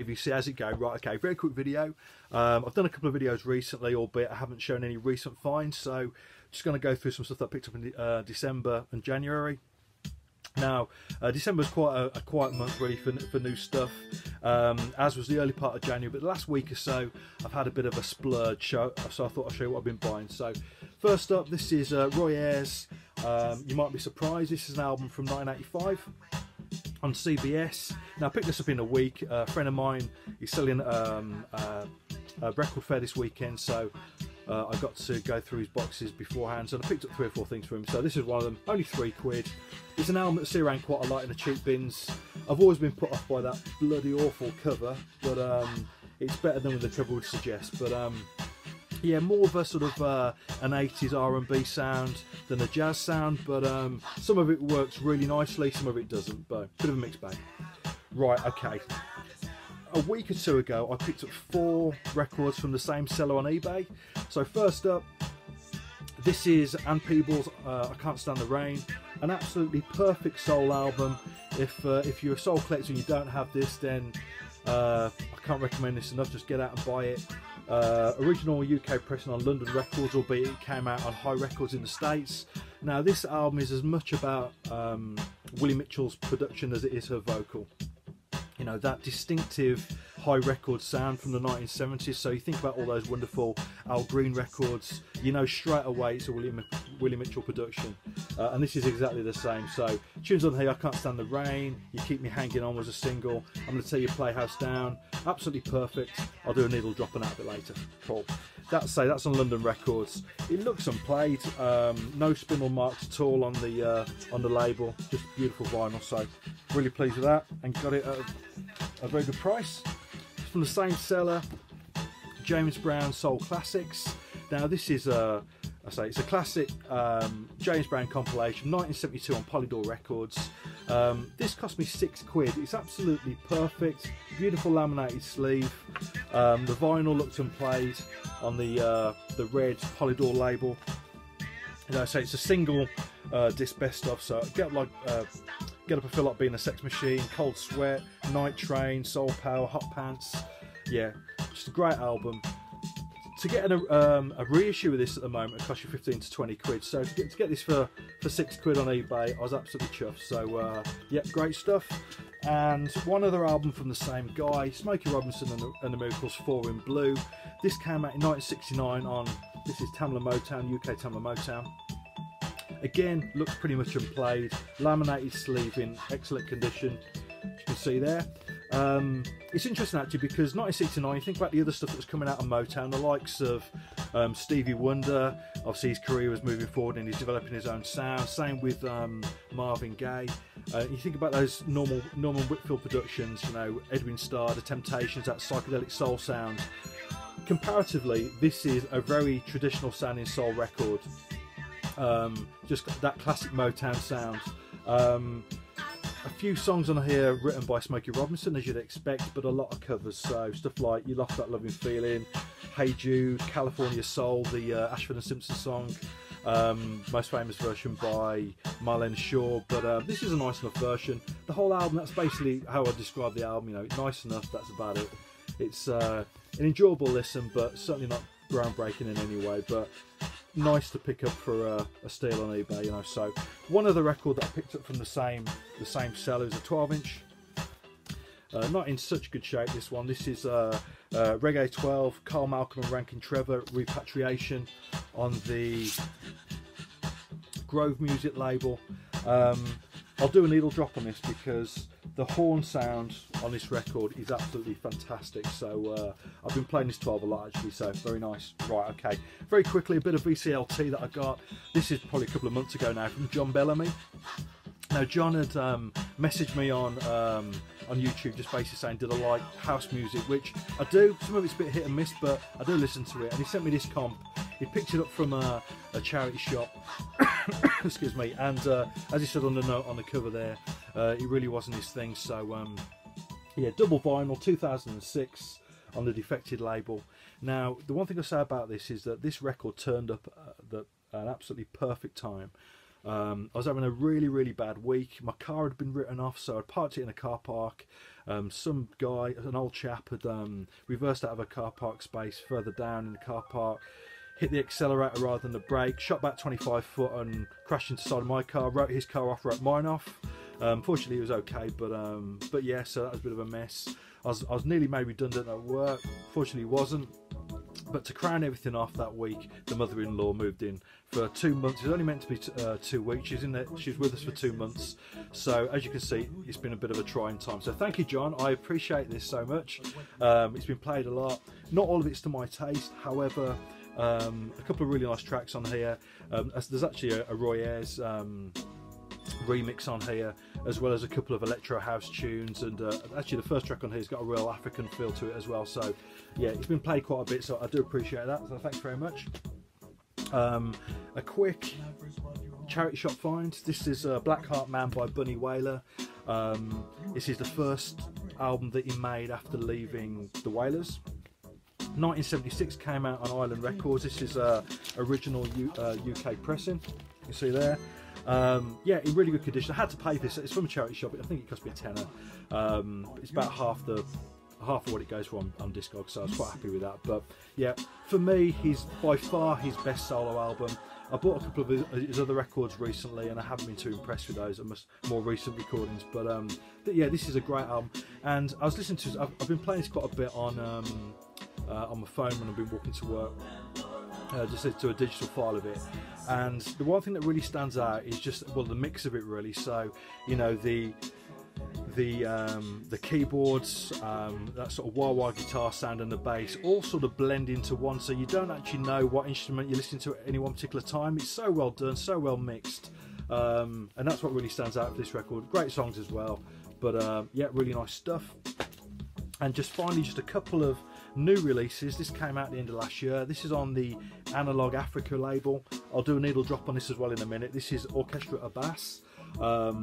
If you see as it go, right, okay, very quick video. I've done a couple of videos recently, albeit I haven't shown any recent finds, so just going to go through some stuff that I picked up in December and January. Now, December was quite a quiet month really for new stuff, as was the early part of January, but the last week or so I've had a bit of a splurge, so I thought I'd show you what I've been buying. So first up, this is Ayers. You might be surprised, this is an album from 1985 on CBS. Now I picked this up in a week. A friend of mine is selling a record fair this weekend, so I got to go through his boxes beforehand, so I picked up 3 or 4 things for him. So this is one of them, only £3. It's an album that's around quite a lot in the cheap bins. I've always been put off by that bloody awful cover, but it's better than the cover would suggest. But yeah, more of a sort of an 80s R&B sound than a jazz sound, but some of it works really nicely, some of it doesn't, but bit of a mixed bag. Right, okay. A week or 2 ago, I picked up 4 records from the same seller on eBay. So first up, this is Ann Peebles' I Can't Stand the Rain, an absolutely perfect soul album. If you're a soul collector and you don't have this, then I can't recommend this enough. Just get out and buy it. Original UK pressing on London Records, albeit it came out on High Records in the States. Now this album is as much about Willie Mitchell's production as it is her vocal. You know, that distinctive High Records sound from the 1970s. So you think about all those wonderful Al Green records, you know straight away it's a Willie Mitchell production, and this is exactly the same. So tunes on here: I Can't Stand the Rain, You Keep Me Hanging On was a single, I'm going to tell you Playhouse Down, absolutely perfect. I'll do a needle drop on that a bit later. Cool. That's on London Records. It looks unplayed, no spindle marks at all on the label, just beautiful vinyl. So really pleased with that, and got it at a very good price. It's from the same seller, James Brown Soul Classics. Now this is it's a classic James Brown compilation, 1972 on Polydor Records. This cost me £6. It's absolutely perfect, beautiful laminated sleeve. The vinyl looks unplayed on the red Polydor label. You know, so it's a single disc best of. So Get Up and Feel Like Being a Sex Machine, Cold Sweat, Night Train, Soul Power, Hot Pants. Yeah, just a great album. To get a reissue of this at the moment, it costs you 15 to 20 quid. So to get this for £6 on eBay, I was absolutely chuffed. So yeah, great stuff. And one other album from the same guy, Smokey Robinson and the Miracles, 4 in Blue. This came out in 1969 on, this is Tamla Motown, UK Tamla Motown. Again, looks pretty much unplayed, laminated sleeve in excellent condition, as you can see there. It's interesting actually, because 1969, you think about the other stuff that was coming out on Motown, the likes of Stevie Wonder. Obviously his career was moving forward and he's developing his own sound, same with Marvin Gaye. You think about those Norman Whitfield productions, you know, Edwin Starr, The Temptations, that psychedelic soul sound. Comparatively, this is a very traditional sounding soul record. Just that classic Motown sound. A few songs on here written by Smokey Robinson, as you'd expect, but a lot of covers. So stuff like You Lost That Loving Feeling, Hey Jude, California Soul, the Ashford and Simpson song, most famous version by Marlene Shaw. But this is a nice enough version. The whole album, that's basically how I describe the album. You know, nice enough, that's about it. It's an enjoyable listen, but certainly not groundbreaking in any way. But nice to pick up for a steal on eBay, you know. So one other record that I picked up from the same seller is a 12-inch. Not in such good shape, this one. This is Reggae 12, Carl Malcolm and Rankin Trevor, Repatriation, on the Grove Music label. I'll do a needle drop on this because the horn sound on this record is absolutely fantastic. So I've been playing this 12 a lot actually, so very nice. Right, okay. Very quickly, a bit of VCLT that I got. This is probably a couple of months ago now, from John Bellamy. Now John had messaged me on YouTube, just basically saying, did I like house music, which I do. Some of it's a bit hit and miss, but I do listen to it. And he sent me this comp. He picked it up from a charity shop, excuse me, and as he said on the note on the cover there, it really wasn't his thing. So yeah, double vinyl, 2006 on the Defected label. Now the one thing I say about this is that this record turned up at an absolutely perfect time. I was having a really bad week. My car had been written off, so I parked it in a car park. Some guy, an old chap, had reversed out of a car park space further down in the car park, hit the accelerator rather than the brake, shot back 25 foot and crashed into the side of my car, wrote his car off, wrote mine off. Fortunately it was okay, but yeah, so that was a bit of a mess. I was nearly made redundant at work. Fortunately it wasn't. But to crown everything off, that week the mother-in-law moved in for 2 months. It was only meant to be 2 weeks. She's with us for 2 months. So as you can see, it's been a bit of a trying time. So thank you, John. I appreciate this so much. It's been played a lot. Not all of it's to my taste. However, a couple of really nice tracks on here. There's actually a Roy Ayers remix on here, as well as a couple of electro house tunes, and actually the first track on here has got a real African feel to it as well. So yeah, it's been played quite a bit, so I do appreciate that, so thanks very much. A quick charity shop find. This is Black Heart Man by Wailer. This is the first album that he made after leaving the Wailers. 1976, came out on Island Records. This is original UK pressing, you can see there. Yeah, in really good condition. I had to pay for this. It's from a charity shop. I think it cost me a tenner. It's about half of what it goes for on Discogs, so I was quite happy with that. But yeah, for me, he's by far his best solo album. I bought a couple of his other records recently, and I haven't been too impressed with those. More recent recordings, but yeah, this is a great album. And I was listening to. I've been playing this quite a bit on my phone when I've been walking to work. Just to a digital file of it, and the one thing that really stands out is just, well, the mix of it really. So you know, the keyboards, that sort of wah-wah guitar sound and the bass all sort of blend into one, so you don't actually know what instrument you're listening to at any one particular time. It's so well done, so well mixed, and that's what really stands out for this record. Great songs as well, but yeah, really nice stuff. And just finally, just a couple of new releases. This came out at the end of last year. This is on the Analog Africa label. I'll do a needle drop on this as well in a minute. This is Orchestra Abbas. I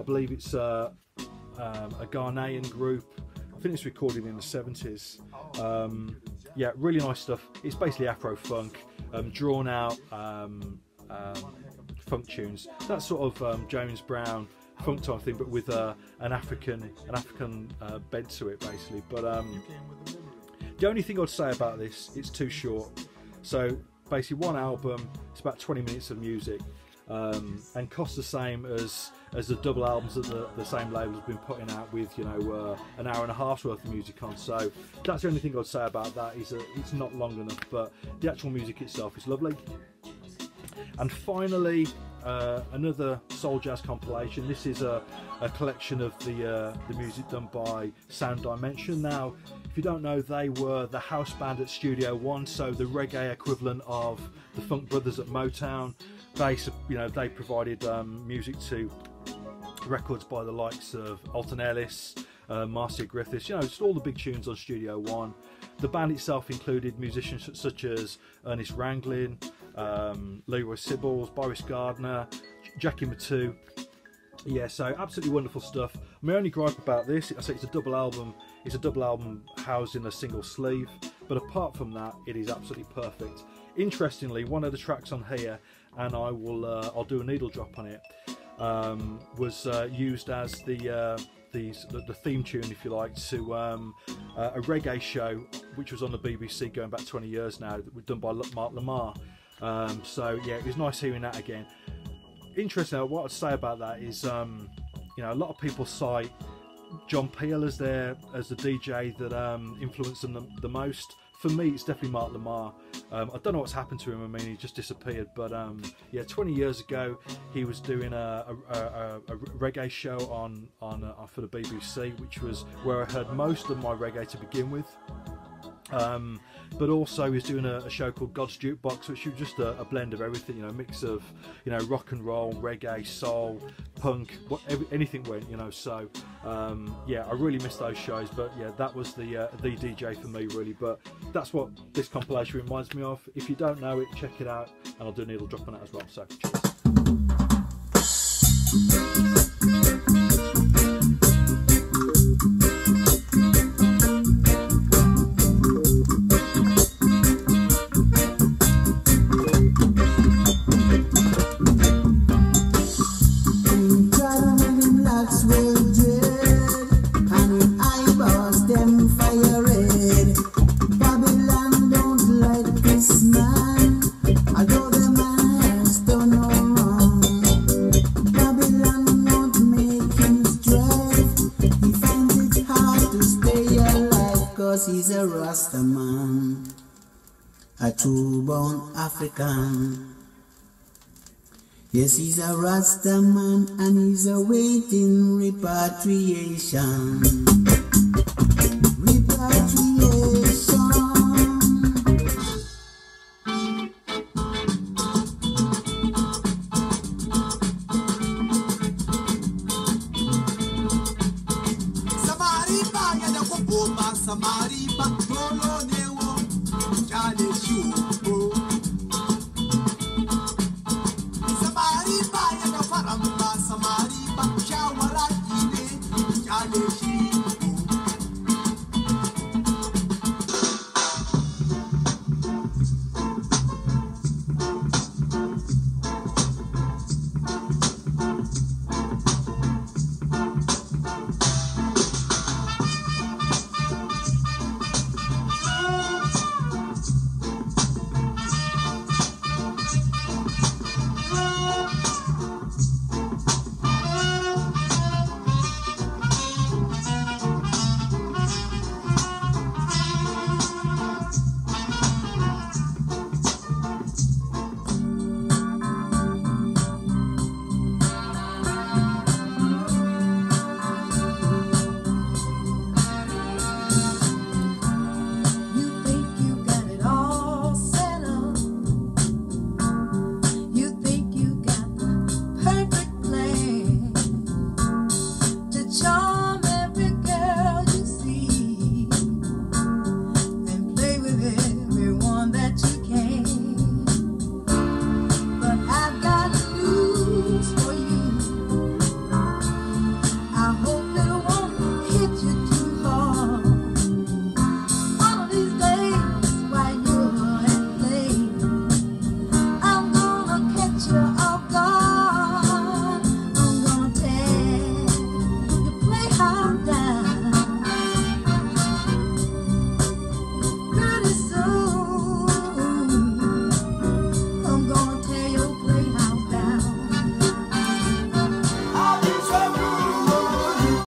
believe it's a Ghanaian group. I think it's recorded in the 70s. Yeah, really nice stuff. It's basically Afro funk, drawn out funk tunes. That sort of James Brown funk type thing, but with an African bent to it, basically. But the only thing I'd say about this, it's too short. So basically, one album, it's about 20 minutes of music, and costs the same as the double albums that the same label has been putting out, with, you know, an hour and a half's worth of music on. So that's the only thing I'd say about that, is that it's not long enough, but the actual music itself is lovely. And finally, another soul jazz compilation. This is a collection of the music done by Sound Dimension. Now, if you don't know, they were the house band at Studio One, so the reggae equivalent of the Funk Brothers at Motown. They provided music to records by the likes of Alton Ellis, Marcia Griffiths, you know, just all the big tunes on Studio One. The band itself included musicians such as Ernest Ranglin, Leroy Sibbles, Boris Gardner, Jackie Matu. Yeah, so absolutely wonderful stuff. My only gripe about this, I say it's a double album. It's a double album housed in a single sleeve, but apart from that, it is absolutely perfect. Interestingly, one of the tracks on here, and I'll do a needle drop on it, was used as the theme tune, if you like, to a reggae show which was on the BBC going back 20 years now, that was done by Mark Lamar. So yeah, it was nice hearing that again. Interesting, what I'd say about that is, you know, a lot of people cite John Peel as the DJ that influenced them the most. For me, it's definitely Mark Lamar. I don't know what's happened to him. I mean, he just disappeared. But yeah, 20 years ago, he was doing a reggae show on for the BBC, which was where I heard most of my reggae to begin with. But also he was doing a show called God's Jukebox, which was just a blend of everything, you know, a mix of, you know, rock and roll, reggae, soul, punk, anything went, you know. So yeah, I really miss those shows. But yeah, that was the DJ for me, really. But that's what this compilation reminds me of. If you don't know it, check it out, and I'll do a needle drop on it as well. So cheers. Well, yeah, and red. Babylon don't like this man, although the man has done no wrong. Babylon won't make him strive. He finds it hard to stay alive, cause he's a Rasta man, a true-born African. Yes, he's a Rasta man and he's awaiting repatriation. Repatriation. Samariba, ya da ko ba samariba,